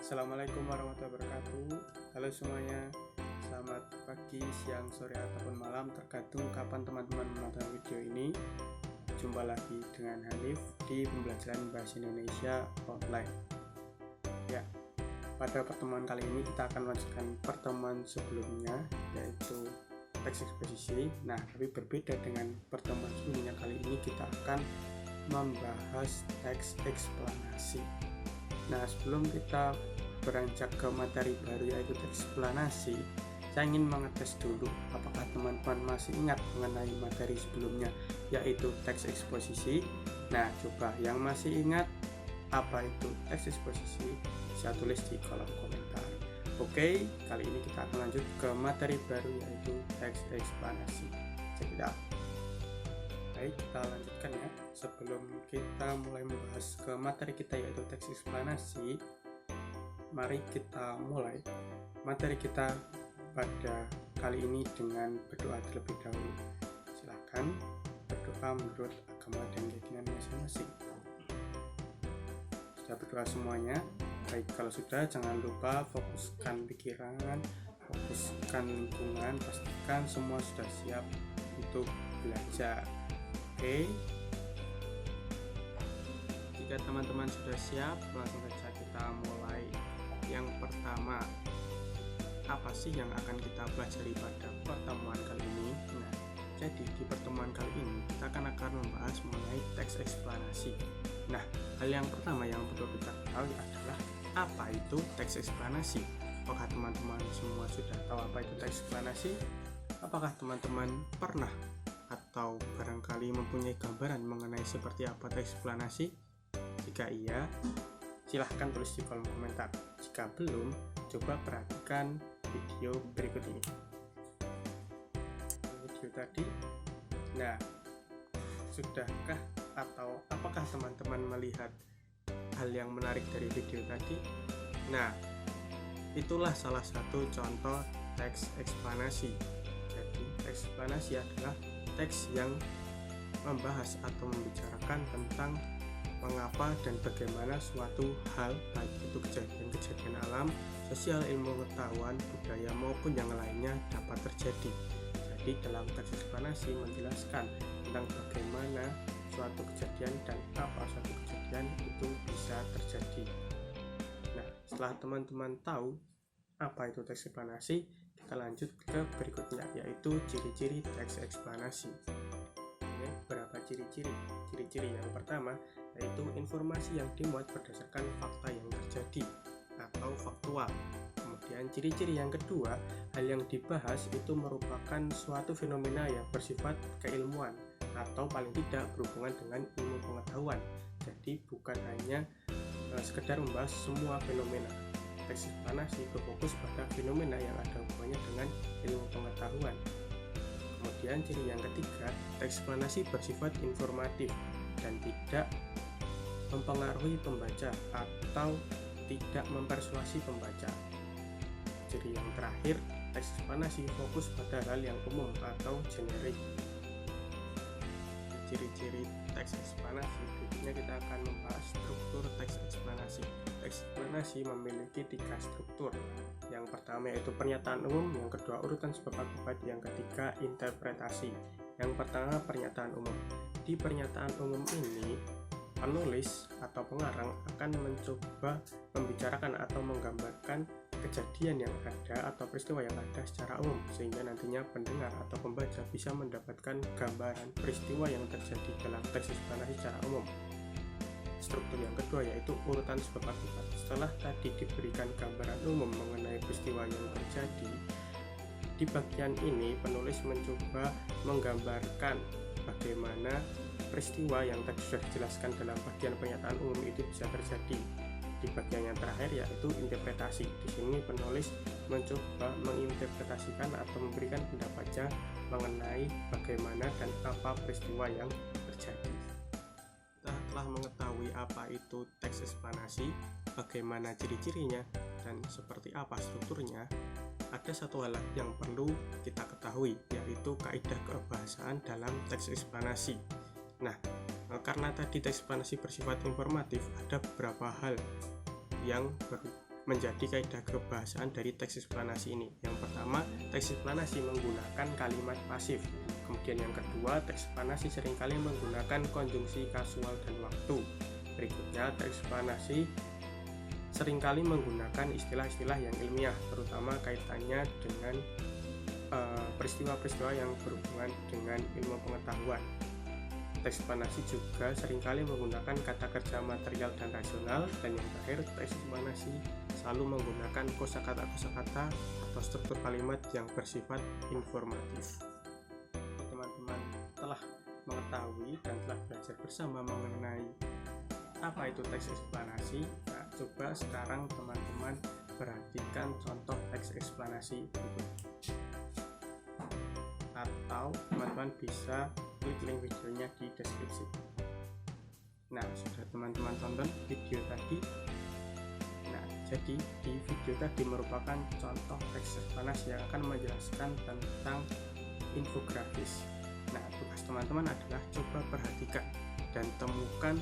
Assalamualaikum warahmatullahi wabarakatuh. Halo semuanya, selamat pagi, siang, sore, ataupun malam, tergantung kapan teman-teman menonton video ini. Jumpa lagi dengan Hanif di pembelajaran bahasa Indonesia online. Ya, pada pertemuan kali ini kita akan melanjutkan pertemuan sebelumnya, yaitu teks eksposisi. Nah, tapi berbeda dengan pertemuan sebelumnya, kali ini kita akan membahas teks eksplanasi. Nah, sebelum kita beranjak ke materi baru yaitu teks eksplanasi, saya ingin mengetes dulu apakah teman-teman masih ingat mengenai materi sebelumnya yaitu teks eksposisi. Nah, coba yang masih ingat apa itu teks eksposisi bisa tulis di kolom komentar. Oke, kali ini kita akan lanjut ke materi baru yaitu teks eksplanasi. Check it out. Baik, kita lanjutkan ya. Sebelum kita mulai membahas ke materi kita yaitu teks eksplanasi, mari kita mulai materi kita pada kali ini dengan berdoa terlebih dahulu. Silakan berdoa menurut agama dan keyakinan masing-masing. Sudah berdoa semuanya? Baik, kalau sudah, jangan lupa fokuskan pikiran, fokuskan lingkungan, pastikan semua sudah siap untuk belajar. Oke, jika teman-teman sudah siap, langsung saja kita mulai. Yang pertama, apa sih yang akan kita pelajari pada pertemuan kali ini? Nah, jadi di pertemuan kali ini kita akan membahas mengenai teks eksplanasi. Nah, hal yang pertama yang perlu kita ketahui adalah apa itu teks eksplanasi. Apakah teman-teman semua sudah tahu apa itu teks eksplanasi? Apakah teman-teman pernah atau barangkali mempunyai gambaran mengenai seperti apa teks eksplanasi? Jika iya, silahkan tulis di kolom komentar. Jika belum, coba perhatikan video berikut ini. Video tadi. Nah, sudahkah atau apakah teman-teman melihat hal yang menarik dari video tadi? Nah, itulah salah satu contoh teks eksplanasi. Jadi, teks eksplanasi adalah teks yang membahas atau membicarakan tentang mengapa dan bagaimana suatu hal, baik itu kejadian-kejadian alam, sosial, ilmu pengetahuan, budaya maupun yang lainnya dapat terjadi. Jadi dalam teks eksplanasi menjelaskan tentang bagaimana suatu kejadian dan apa suatu kejadian itu bisa terjadi. Nah, setelah teman-teman tahu apa itu teks eksplanasi, kita lanjut ke berikutnya yaitu ciri-ciri teks eksplanasi. Ini berapa ciri-ciri? Ciri-ciri yang pertama yaitu informasi yang dimuat berdasarkan fakta yang terjadi atau faktual. Kemudian ciri-ciri yang kedua, hal yang dibahas itu merupakan suatu fenomena yang bersifat keilmuan atau paling tidak berhubungan dengan ilmu pengetahuan. Jadi bukan hanya sekedar membahas semua fenomena. Teks eksplanasi berfokus pada fenomena yang ada hubungannya dengan ilmu pengetahuan. Kemudian ciri yang ketiga, teks eksplanasi bersifat informatif dan tidak mempengaruhi pembaca atau tidak mempersuasi pembaca. Ciri yang terakhir, teks eksplanasi fokus pada hal yang umum atau generik. Ciri-ciri teks eksplanasi berikutnya kita akan membahas struktur teks eksplanasi. Teks eksplanasi memiliki 3 struktur. Yang pertama yaitu pernyataan umum, yang kedua urutan sebab akibat, yang ketiga interpretasi. Yang pertama pernyataan umum. Di pernyataan umum ini penulis atau pengarang akan mencoba membicarakan atau menggambarkan kejadian yang ada atau peristiwa yang ada secara umum sehingga nantinya pendengar atau pembaca bisa mendapatkan gambaran peristiwa yang terjadi dalam teks eksplanasi secara umum. Struktur yang kedua yaitu urutan sebab akibat. Setelah tadi diberikan gambaran umum mengenai peristiwa yang terjadi, di bagian ini penulis mencoba menggambarkan bagaimana peristiwa yang tadi sudah dijelaskan dalam bagian pernyataan umum itu bisa terjadi. Di bagian yang terakhir yaitu interpretasi. Di sini penulis mencoba menginterpretasikan atau memberikan pendapatnya mengenai bagaimana dan apa peristiwa yang terjadi. Kita telah mengetahui apa itu teks eksplanasi, bagaimana ciri-cirinya, dan seperti apa strukturnya. Ada satu hal yang perlu kita ketahui, yaitu kaidah kebahasaan dalam teks eksplanasi. Nah, karena tadi teks eksplanasi bersifat informatif, ada beberapa hal yang menjadi kaidah kebahasaan dari teks eksplanasi ini. Yang pertama, teks eksplanasi menggunakan kalimat pasif. Kemudian yang kedua, teks eksplanasi seringkali menggunakan konjungsi kasual dan waktu. Berikutnya, teks eksplanasi seringkali menggunakan istilah-istilah yang ilmiah, terutama kaitannya dengan peristiwa-peristiwa yang berhubungan dengan ilmu pengetahuan. Teks eksplanasi juga seringkali menggunakan kata kerja material dan rasional. Dan yang terakhir, teks eksplanasi selalu menggunakan kosakata-kosakata atau struktur kalimat yang bersifat informatif. Teman-teman telah mengetahui dan telah belajar bersama mengenai apa itu teks eksplanasi. Nah, coba sekarang teman-teman perhatikan contoh teks eksplanasi berikut. Atau teman-teman bisa klik link videonya di deskripsi. Nah, sudah teman-teman tonton video tadi. Nah, jadi di video tadi merupakan contoh teks eksplanasi yang akan menjelaskan tentang infografis. Nah, tugas teman-teman adalah coba perhatikan dan temukan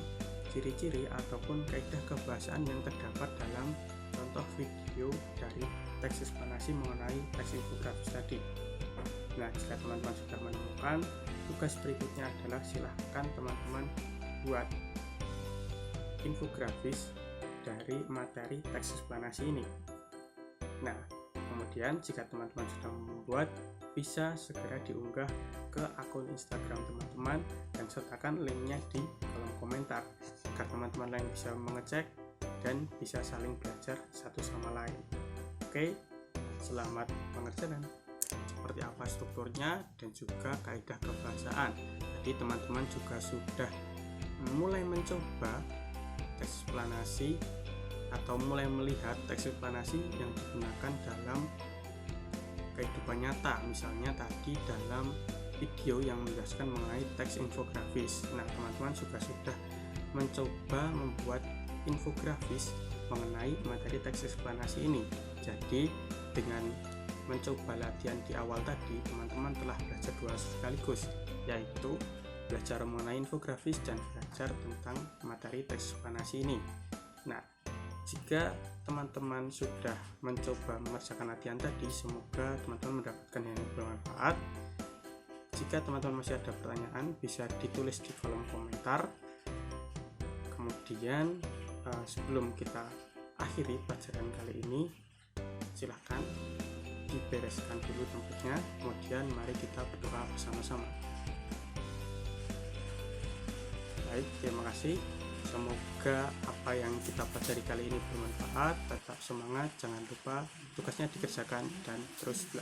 ciri-ciri ataupun kaidah kebahasaan yang terdapat dalam contoh video dari teks eksplanasi mengenai teks infografis tadi. Nah, jika teman-teman sudah menemukan, tugas berikutnya adalah silahkan teman-teman buat infografis dari materi teks eksplanasi ini. Nah, kemudian jika teman-teman sudah membuat, bisa segera diunggah ke akun Instagram teman-teman dan sertakan linknya di kolom komentar agar teman-teman lain bisa mengecek dan bisa saling belajar satu sama lain. Oke, selamat mengerjakan. Seperti apa strukturnya dan juga kaidah kebahasaan. Jadi teman-teman juga sudah mulai mencoba teks eksplanasi atau mulai melihat teks eksplanasi yang digunakan dalam kehidupan nyata, misalnya tadi dalam video yang menjelaskan mengenai teks infografis. Nah, teman-teman juga sudah mencoba membuat infografis mengenai materi teks eksplanasi ini. Jadi dengan mencoba latihan di awal tadi, teman-teman telah belajar dua sekaligus, yaitu belajar mengenai infografis dan belajar tentang materi teks eksplanasi ini. Nah, jika teman-teman sudah mencoba mengerjakan latihan tadi, semoga teman-teman mendapatkan yang bermanfaat. Jika teman-teman masih ada pertanyaan, bisa ditulis di kolom komentar. Kemudian sebelum kita akhiri pelajaran kali ini, silahkan dibereskan dulu tempatnya, kemudian mari kita berdoa bersama-sama. Baik, terima kasih. Semoga apa yang kita pelajari kali ini bermanfaat. Tetap semangat, jangan lupa tugasnya dikerjakan dan terus belajar.